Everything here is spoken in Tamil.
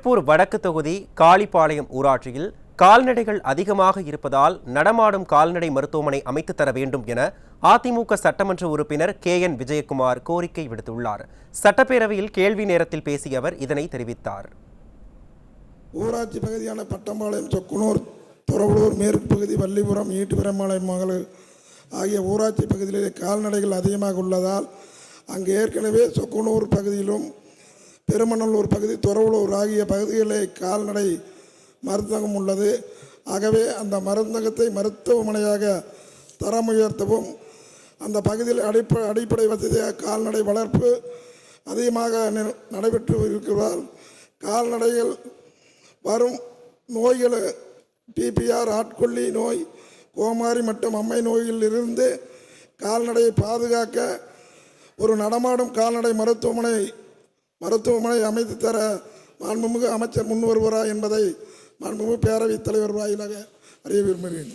திருப்பூர் வடக்கு தொகுதி காளிப்பாளையம் ஊராட்சியில் கால்நடைகள் அதிகமாக இருப்பதால் நடமாடும் கால்நடை மருத்துவமனை அமைத்து தர வேண்டும் என அதிமுக சட்டமன்ற உறுப்பினர் KN விஜயகுமார் கோரிக்கை விடுத்துள்ளார். சட்டப்பேரவையில் கேள்வி நேரத்தில் பேசிய அவர் இதனை தெரிவித்தார். ஊராட்சி பகுதியான பட்டம்பாளையம், சொக்குனூர், துறவலூர், மேற்கு பகுதி, வள்ளிபுரம், ஈட்டுப்பெரும்பாளையம் ஆகிய ஊராட்சி பகுதிகளிலே கால்நடைகள் அதிகமாக உள்ளதால் அங்கு ஏற்கனவே சொக்குனூர் பகுதியிலும் பெருமநல்லூர் பகுதி, துறவலூர் ஆகிய பகுதிகளிலே கால்நடை மருந்தகம் உள்ளது. ஆகவே அந்த மருந்தகத்தை மருத்துவமனையாக தரம் உயர்த்தவும், அந்த பகுதியில் அடிப்படை வசதியாக கால்நடை வளர்ப்பு அதிகமாக நடைபெற்று இருக்கிறதால் கால்நடைகள் வரும் நோய்கள் PPR, ஆட்கொல்லி நோய், கோமாரி மற்றும் அம்மை நோயிலிருந்து கால்நடையை பாதுகாக்க ஒரு நடமாடும் கால்நடை மருத்துவமனை அமைத்து தர மாண்புமிகு அமைச்சர் முன் வருவாரா என்பதை மாண்புமிகு பேரவைத் தலைவர் வாயிலாக அறிய விரும்புகிறேன்.